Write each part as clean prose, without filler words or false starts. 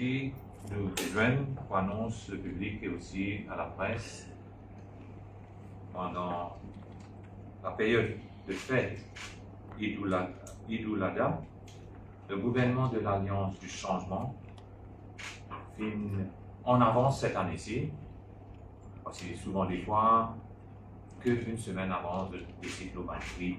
nous rejoignent pour annoncer au public et aussi à la presse pendant la période de fête Idul Adha, le gouvernement de l'Alliance du Changement filme en avance cette année-ci, parce qu'il y a souvent des fois qu'une semaine avant de décider le prix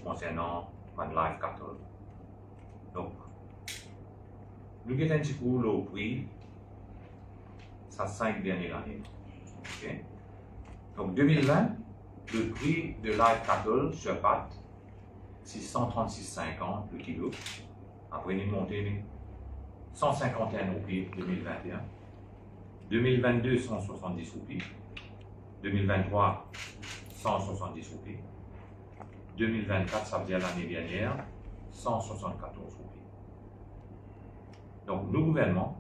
concernant le live cattle. Donc, nous avons un petit peu le prix, ça 5 dernières années. Okay? Donc, 2020, le prix de live cattle se bat 636,50 le kilo. Après, il est monté 151 roupies 2021. 2022, 170 roupies. 2023, 170 roupies. 2024, ça veut dire l'année dernière, 174 roupies. Donc, le gouvernement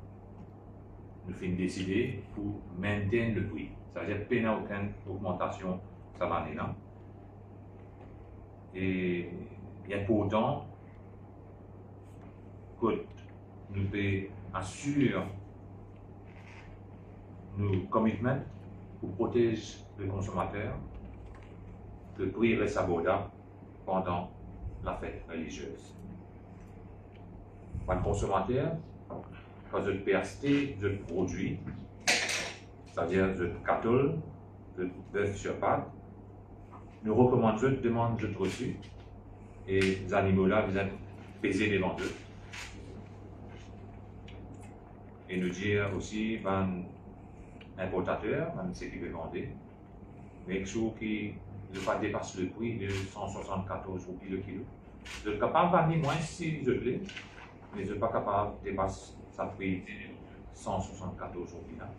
nous fait décider pour maintenir le prix. Ça veut dire qu'il n'y a aucune augmentation cette année-là. Et il est important que nous assurons nos commitments pour protéger le consommateur, le prix reste abordable pendant la fête religieuse. Pour le consommateur, quand je peux acheter des produits, c'est-à-dire des cattle, des bœufs sur pâte, nous recommandons de demander de reçu et les animaux-là viennent peser les vendeurs. Et nous dire aussi, les importateurs, même ceux qui veulent vendre, mais ceux qui ne pas dépasser le prix de 174 roupies le kilo. Je suis capable de vendre moins si je l'ai, mais je ne suis pas capable de dépasser ça prix de 174 roupies là.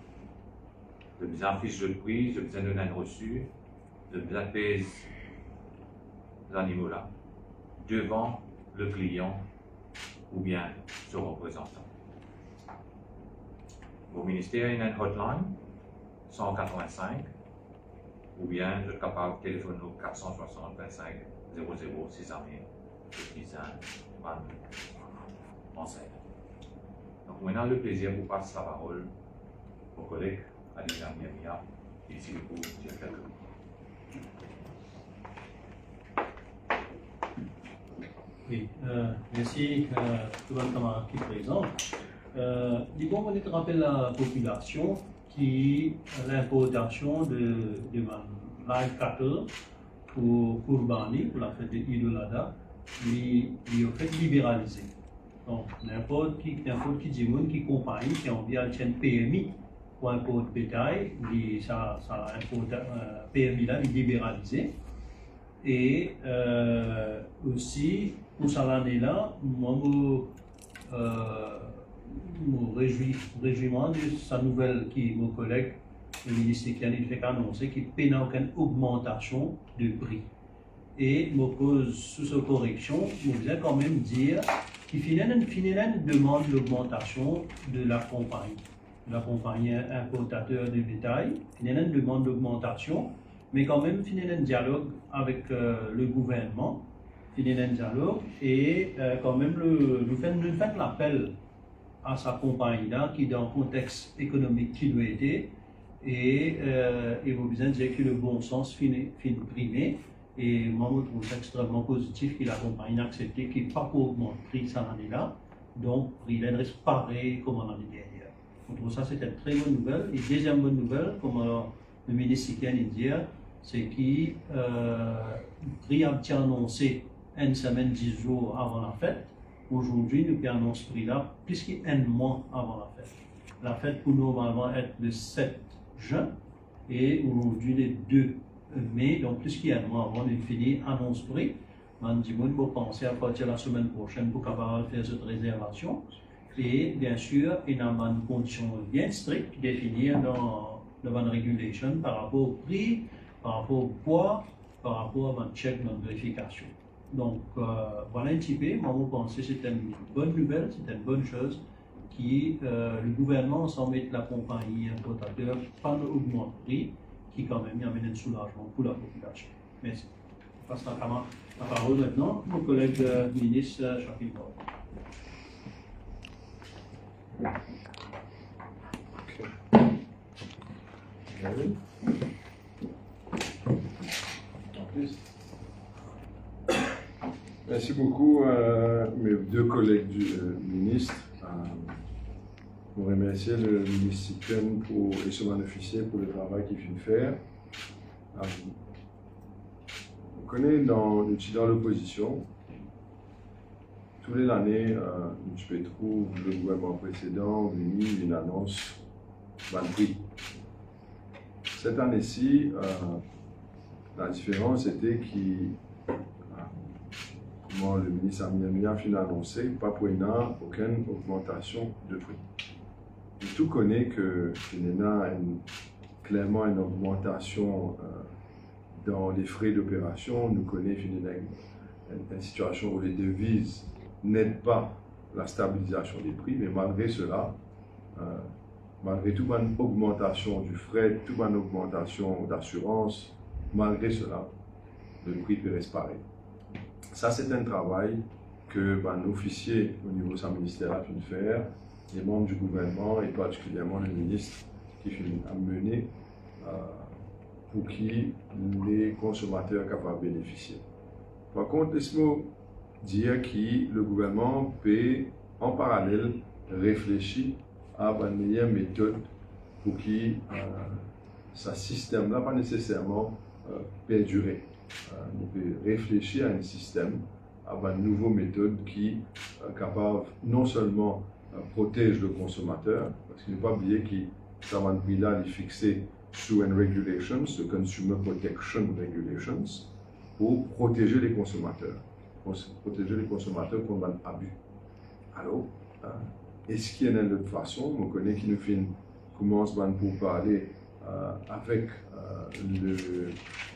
Je besoin fiche de prix, je besoin de un reçu, je besoin de payer les animaux là devant le client ou bien son représentant. Au ministère, il y a une hotline 185 ou bien je suis capable de téléphoner au 460 25 00 6 amis de design enseigne. Donc maintenant, le plaisir de vous passer la parole aux collègues Alina Miamia ici pour dire quelques mots. Oui, merci tout le monde qui est présent. Disons, on rappelle la population qui l'importation de live cattle pour Kurbani, pour la fête de Idul Adha, il est en fait libéralisé. Donc, n'importe qui dit qui compagnie qui a envie de chaîne PMI pour importer bétail, ça PMI là, il est libéralisé. Et aussi, pour cette année-là, moi, me réjouis de sa nouvelle qui mon collègue, le ministre qui a fait annoncer qu'il n'y a aucune augmentation de prix. Et me pose sous cette correction, je voudrais quand même dire qu'il demande l'augmentation de la compagnie importateur de bétail, finalement demande l'augmentation, mais quand même finalement un dialogue avec le gouvernement, finalement un dialogue, et quand même nous faisons l'appel à sa compagnie-là qui est dans le contexte économique qui doit être, et il faut bien dire que le bon sens finit primé. Et moi, je trouve ça extrêmement positif que la compagnie a accepté qu'il n'y ait pas pour augmenter le prix cette année-là. Donc, le prix reste pareil comme l'année dernière. Je trouve ça c'est une très bonne nouvelle. Et deuxième bonne nouvelle, comme le ministre qui a dit, c'est que le prix a été annoncé une semaine, 10 jours avant la fête. Aujourd'hui, nous pouvons annoncer ce prix-là plus qu'un mois avant la fête. La fête pour nous normalement être le 7 juin et aujourd'hui le 2 mai, donc plus qu'un mois avant, on finit annonce prix. On pour penser à partir de la semaine prochaine pour capable faire cette réservation. Et bien sûr, il y a une condition bien stricte définie dans la régulation par rapport au prix, par rapport au poids, par rapport à un check de vérification. Donc voilà un petit peu, moi je pense que c'est une bonne nouvelle, c'est une bonne chose qui le gouvernement sans mettre la compagnie importateur pas augmenter le prix qui quand même amène un soulagement pour la population. Merci. Je passe la parole maintenant au collègue ministre Shakil Bor. Merci beaucoup à mes deux collègues du ministre. Pour remercier le ministre Sikuen et son officier pour le travail qu'il vient de faire. On connaît dans l'opposition, tous les années, je trouve le gouvernement précédent venu une annonce d'un prix. Cette année-ci, la différence était comment le ministre Amina a annoncé, pas pour aucune augmentation de prix. Et tout connaît que il y a clairement une augmentation dans les frais d'opération. Nous connaissons une situation où les devises n'aident pas la stabilisation des prix, mais malgré cela, malgré toute une augmentation du fret, toute une augmentation d'assurance, malgré cela, le prix peut rester. Ça, c'est un travail que l'officier au niveau de sa ministère a pu faire, les membres du gouvernement et particulièrement le ministre qui a mené pour qui les consommateurs sont capables de bénéficier. Par contre, laisse-moi dire que le gouvernement peut en parallèle réfléchir à une meilleure méthode pour que ce système-là pas nécessairement perdurer. On peut réfléchir à un système, à une nouvelle méthode qui est capable non seulement protège le consommateur, parce qu'il ne faut pas oublier que ça va prix-là est fixé sous une regulation, le Consumer Protection Regulations, pour protéger les consommateurs. Protéger les consommateurs contre un abus. Alors, est-ce qu'il y a une autre façon? On connaît qu'il nous commence pour parler avec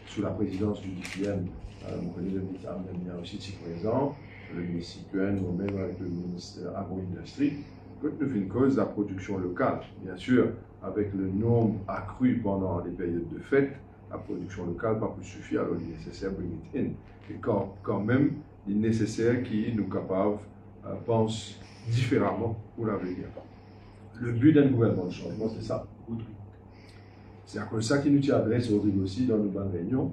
sous la présidence du DPM, on connaît le ministre Amina aussi ici présent, le ministre Sikuen, ou même avec le ministre Agro-Industrie, quand nous faisons une cause de la production locale. Bien sûr, avec le nombre accru pendant les périodes de fête, la production locale pas plus suffire, alors il est nécessaire de bring it in. Et quand même, il est nécessaire qu'ils nous capables pensent différemment pour l'avenir. Le but d'un gouvernement de changement, c'est ça. C'est à cause de ça qu'il nous adresse Rodrigue aussi dans nos bonnes réunions.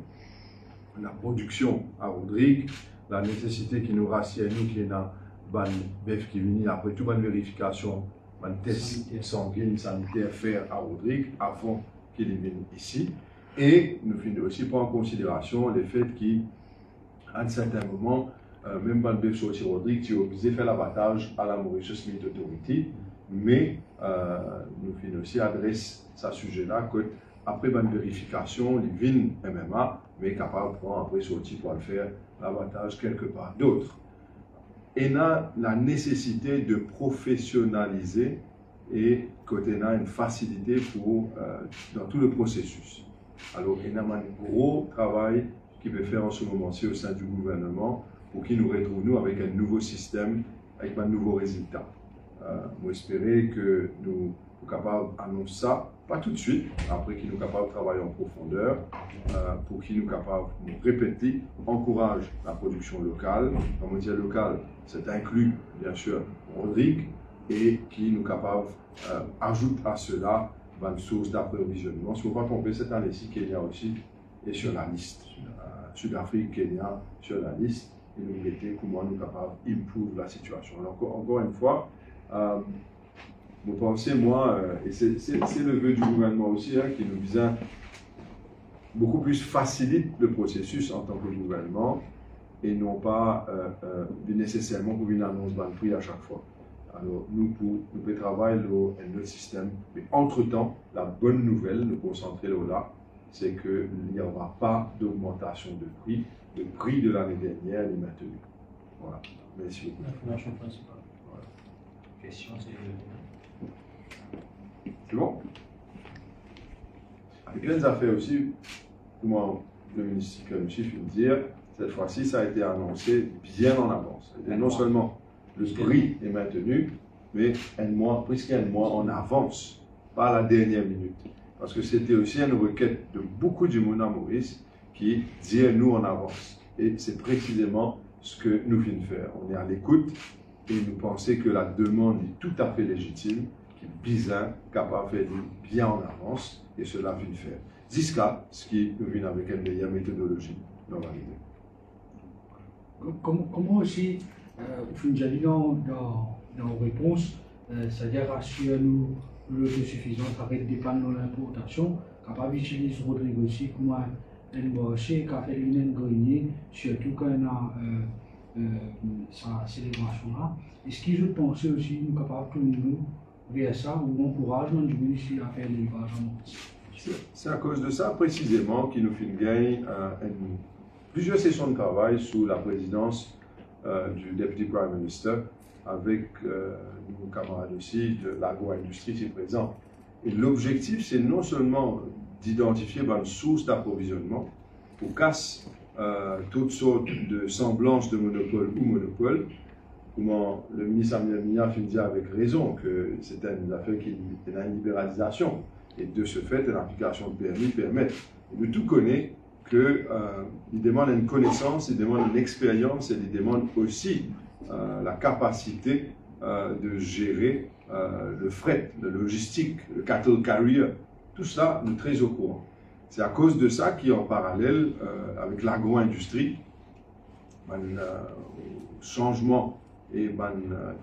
La production à Rodrigue, la nécessité qui nous rassure, nous qui est dans le BEF qui vient après toute bonne vérification, un test sanguin, sanitaire faire à Rodrigue avant qu'il vienne ici. Et nous finissons aussi prendre en considération le fait qu'à un certain moment, même dans le BEF sur Rodrigue, tu es obligé de faire l'abattage à la Mauritius Meat Authority, mais nous finissons aussi adresse ce sujet-là que après une vérification, les vignes MMA, mais capable de prendre après sortir pour le faire l'abattage quelque part d'autre. Et on a la nécessité de professionnaliser et côté on a une facilité pour dans tout le processus. Alors, il y a un gros travail qui peut faire en ce moment-ci au sein du gouvernement pour qu'il nous retrouve nous avec un nouveau système, avec un nouveau résultat. Moi, j'espère que nous sommes capables d'annoncer ça, pas tout de suite, après qu'il nous sommes capables de travailler en profondeur, pour qu'il nous sommes capables de nous répéter, encourage la production locale. Quand on dit locale, c'est inclus, bien sûr, Rodrigue, et qui nous sommes capables ajoute à cela une source d'approvisionnement. Si on ne va pas tromper, cette année-ci, Kenya aussi est sur la liste. Sud-Afrique, Kenya sur la liste, et nous mettons comment nous sommes capables d'improver la situation. Alors, encore une fois, vous pensez, moi, et c'est le vœu du gouvernement aussi, qui nous vise beaucoup plus facilite le processus en tant que gouvernement et non pas nécessairement pour une annonce d'un prix à chaque fois. Alors, nous pouvons travailler dans un autre système, mais entre-temps, la bonne nouvelle, nous concentrer là, c'est qu'il n'y aura pas d'augmentation de prix. Le prix de l'année dernière est maintenu. Voilà. Merci beaucoup. L'information principale. Voilà. Question, C'est bon? Avec les affaires aussi, comment le ministre vient de dire, cette fois-ci, ça a été annoncé bien en avance. Et non seulement le prix est maintenu, mais presque un mois en avance, pas à la dernière minute. Parce que c'était aussi une requête de beaucoup du monde à Maurice qui dit nous en avance. Et c'est précisément ce que nous venons de faire. On est à l'écoute et nous pensons que la demande est tout à fait légitime, qui est bizarre, capable de faire bien en avance, et cela vient faire. Jusqu'à ce qui vient avec une meilleure méthodologie normalisée. Comment aussi, vous avez dit dans vos réponses, c'est-à-dire rassurer-nous l'autosuffisance avec des panneaux d'importation, capable d'utiliser Rodrigue aussi comme un marché qui a fait une grenier, surtout quand on a sa célébration-là. Est-ce qu'ils ont pensé aussi, nous capables de nous vers ça, ou encouragement du ministère à faire l'élevage en Mauricie? C'est à cause de ça précisément qu'il nous fait gagner plusieurs sessions de travail sous la présidence du Deputy Prime Minister avec nos camarades aussi de l'agro-industrie qui est présent. Et l'objectif, c'est non seulement d'identifier une source d'approvisionnement pour casser toutes sortes de semblances de monopole ou monopole. Comment le ministre Amina fait dire avec raison que c'est une affaire qui est une libéralisation. Et de ce fait, une application de permis permet. Et de tout connaître qu'il demande une connaissance, il demande une expérience et il demande aussi la capacité de gérer le fret, la logistique, le cattle carrier. Tout ça, nous sommes très au courant. C'est à cause de ça qu'en parallèle, avec l'agro-industrie, un changement et un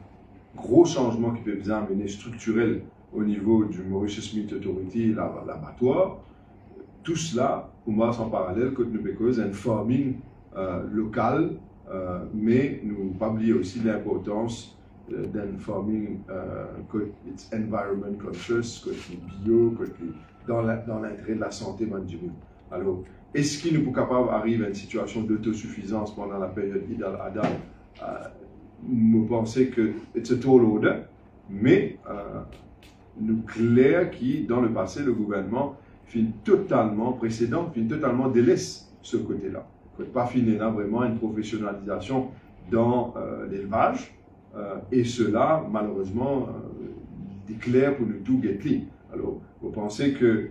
gros changement qui peut bien amener structurel au niveau du Mauritius Meat Authority, l'abattoir, tout cela, pour moi, en parallèle, que nous faisons un farming local, mais nous ne pas oublier aussi l'importance d'un farming que it's environment conscious, que bio, que dans l'intérêt de la santé du monde. Alors, est-ce qu'il nous est capable d'arriver à une situation d'autosuffisance pendant la période Idal-Adha? Nous pensons que c'est un tall order, mais nous clair qui, dans le passé, le gouvernement totalement délaisse ce côté-là. Il ne faut pas finir là vraiment une professionnalisation dans l'élevage, et cela, malheureusement, est clair pour nous tout guetter. Alors, vous pensez que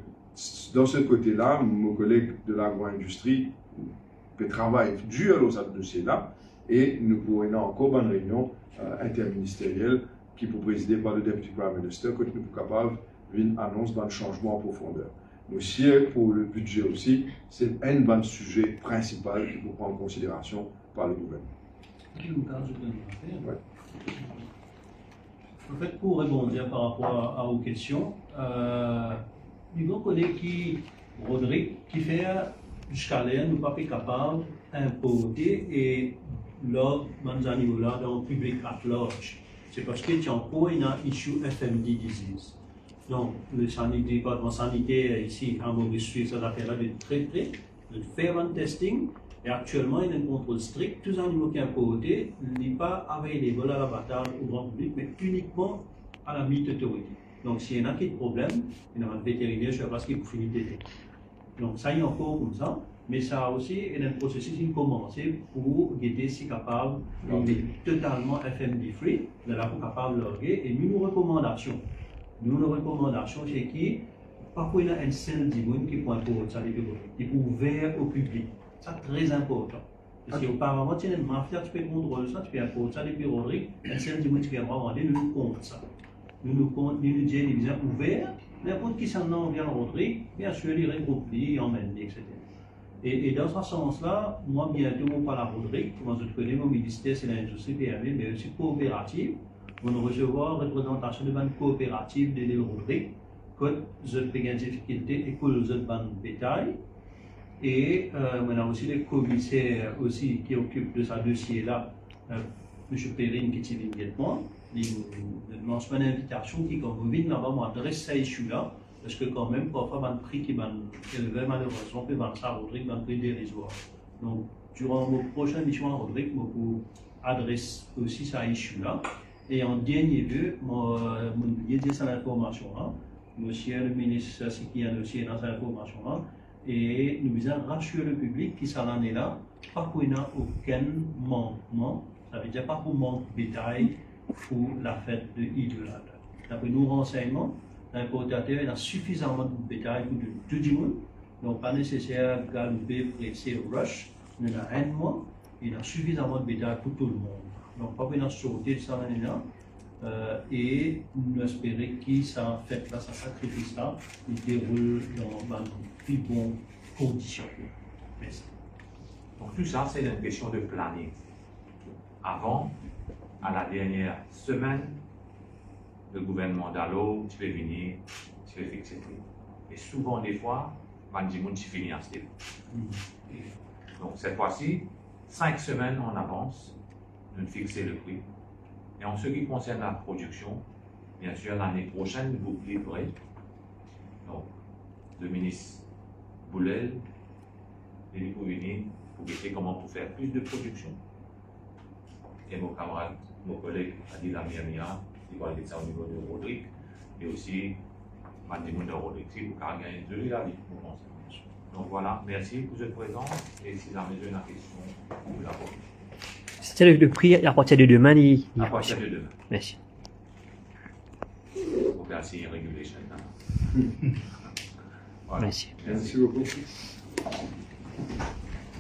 dans ce côté-là, mon collègue de l'agro-industrie peut travailler dur dans ce dossier-là, et nous pourrons encore une réunion interministérielle qui peut présider par le Deputy Prime Minister, que nous sommes capables d'une annonce d'un changement en profondeur. Mais si pour le budget aussi, c'est un bon sujet principal qu'il faut prendre en considération par le gouvernement. Ouais. En fait, pour répondre par rapport à vos questions, nous connaissons qui Rodrigue qui fait jusqu'à là, nous ne sommes pas capables d'importer et lors de là dans le public at large. C'est parce qu'il y a encore une issue FMD disease. Donc, le département sanitaire ici à Maurice suit cette affaire-là de très près, de faire un testing. Et actuellement, il y a un contrôle strict. Tous les animaux qui sont importés n'est pas available à l'abattage au grand public, mais uniquement à la Meat Authority. Donc, s'il y en a qui ont des problèmes, il y a un vétérinaire, je ne sais pas ce qu'il faut finir de faire. Donc, ça y est encore comme ça, mais ça a aussi un processus qui a commencé pour guetter si capable de totalement FMD free, de la capable de l'orguer. Et nous, nos recommandations, c'est qui, parfois, il y a un seul dimon qui peut pour ça, qui est ouvert au public. C'est très important. Parce qu'auparavant, tu as une mafia, tu peux contrôler ça, tu peux importer ça depuis Rodrigue, un seul dimon qui vient vendre, nous comptons ça. Nous disons des visas ouverts, n'importe qui s'en vient Rodrigue, bien sûr, il recomplie, emmène, etc. Et dans ce sens-là, moi, bientôt, on parle à Rodrigue, comment je connais, mon ministère, c'est l'industrie PME, mais aussi coopérative. On va recevoir représentation de banque coopérative de Rodrigue, que je fais une difficulté et que je fais un bétail. Et on a aussi les commissaires aussi qui occupent de ce dossier-là, M. Perrine qui est immédiatement. Il nous lance une invitation qui, quand vous venez là-bas, m'adresse à ce issue-là, parce que quand même, parfois, un prix qui va élevé, malheureusement, peut vendre ça à Rodrigue, un prix dérisoire. Donc, durant vos prochaines missions à Rodrigue, je vous adresse aussi ça issue-là. Et en dernier lieu, je dis cette information-là, monsieur le ministre, c'est qui a aussi dans cette information-là, et nous visons rassurer le public qui s'en est là, pas qu'il n'y a aucun manquement, ça veut dire pas pour manque de bétail pour la fête de Idul-Adha. D'après nos renseignements, l'importateur a suffisamment de bétail pour tout le monde, donc pas nécessaire de galoper, presser, rush, il y en a un mois, il a suffisamment de bétail pour tout le monde. Donc, pas besoin de sauter de ça là. Et nous espérons que ça fait là, ça sacrifice là, il déroule dans de plus bonnes conditions. Merci. Donc tout ça, c'est une question de planning. Avant, à la dernière semaine, le gouvernement d'Allo, tu peux venir, tu peux fixer. Et souvent, des fois, tu finis en step. Donc cette fois-ci, 5 semaines en avance, nous fixons le prix. Et en ce qui concerne la production, bien sûr, l'année prochaine, vous livrez. Donc, le ministre Boulel, il faut venir pour voir comment pour faire plus de production. Et mon camarade, mon collègue Adila Miamia, il va dire ça au niveau de Rodrigue, et aussi Mandimoun de Rodrigue, pour gagner de la vie. Donc voilà, merci pour cette présence, et si jamais vous avez une question, vous la posez. C'est le prix à partir de demain. À partir de demain. Merci. Merci, regulation. Voilà. Merci. Merci beaucoup.